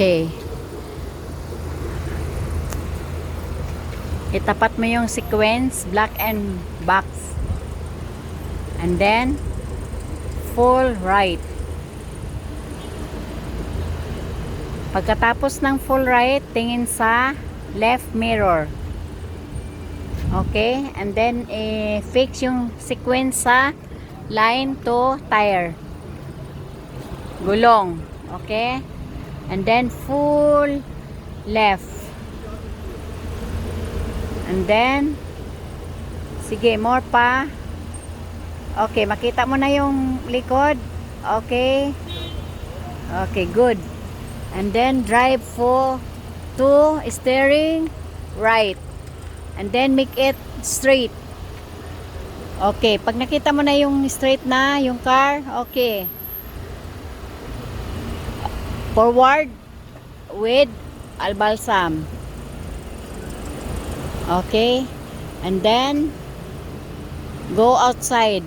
Okay. Itapat mo yung sequence, black and box. And then, full right. Pagkatapos ng full right, tingin sa left mirror. Okay? And then, fix yung sequence sa line to tire. Gulong. Okay? And then, full left. And then, sige, more pa. Okay, makita mo na yung likod. Okay. Okay, good. And then, drive to steering right. And then, make it straight. Okay, pag nakita mo na yung straight na, yung car, okay. Forward with albalsam. Okay. And then, go outside.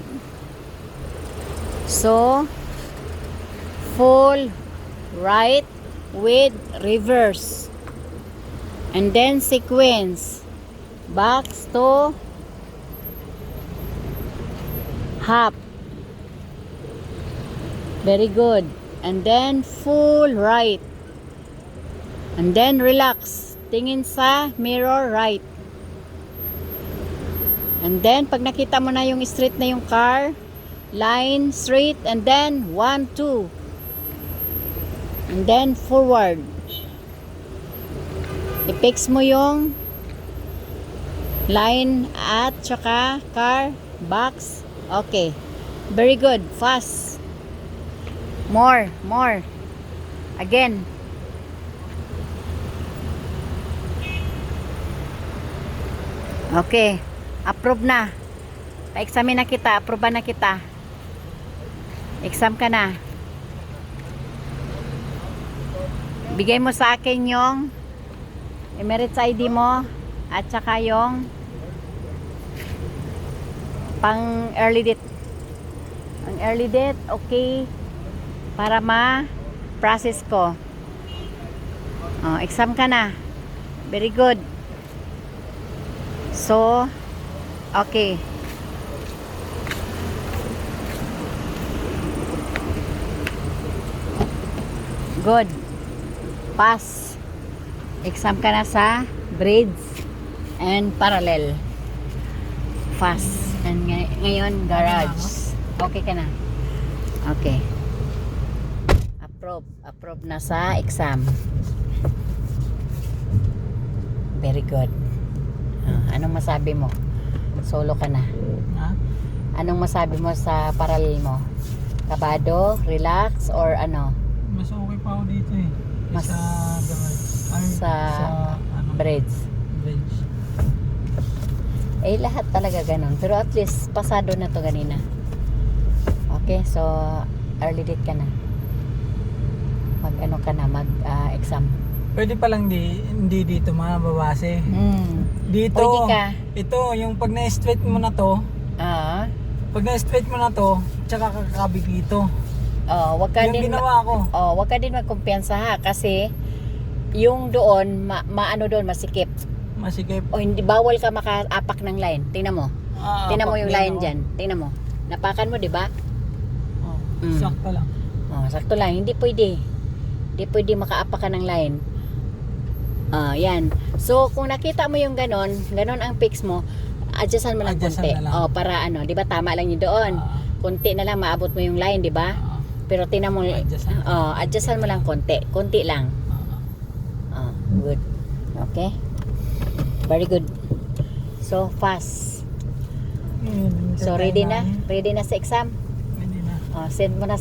So, full right with reverse. And then, sequence. Box to half. Very good. And then, full right. And then, relax. Tingin sa mirror right. And then, pag nakita mo na yung straight na yung car, line straight, and then 1, 2. And then, forward. I-fix mo yung line at saka car, box. Okay. Very good. Fast. More. Again. Okay. Approve na. Pa-examine na kita. Approve na kita. Exam ka na. Bigay mo sa akin yung Emirates ID mo at saka yung pang early date. Ang early date, okay. Para ma-process ko. Oh, exam ka na. Very good. So, okay. Good. Pass. Exam ka na sa bridge and parallel. Fast. And ngayon, garage. Okay ka na? Okay. Approve. Approve na sa exam. Very good. Anong masabi mo? Solo ka na. Ha? Anong masabi mo sa parallel mo? Kabado, relax, or ano? Mas okay pa ako dito eh. Mas Sa garage. Ay, sa bridge. Bridge. Eh, lahat talaga ganun. Pero at least, pasado na to ganina. Okay, so, early date ka na. Mag-ano ka na, mag-exam. Pwede palang hindi dito mababase. Dito, Pwede ka. ito, yung pag na-straight mo na to, pag na-straight mo na to, tsaka kakabig dito. Wag ka Yung din ginawa ko. wag ka din magkumpiyansa ha kasi yung doon maano doon masikip. Masikip. Hindi bawal ka makaapak ng line. Tingnan mo. Tingnan mo yung line diyan. Tingnan mo. Napakan mo, 'di ba? Sakto lang. Sakto lang. Hindi pwede. Hindi pwede makaapak ka ng line. Yan. So, kung nakita mo yung ganon ang fix mo, adjustan mo lang Adjustan konti. na lang. Para ano, 'di ba tama lang yun doon. Konti na lang maabot mo yung line, 'di ba? Pero tingnan mo, adjustan mo lang konti. Konti lang. Good. Okay? Very good. So, fast. So, ready na? Ready na sa exam? Ready na. Send mo na sa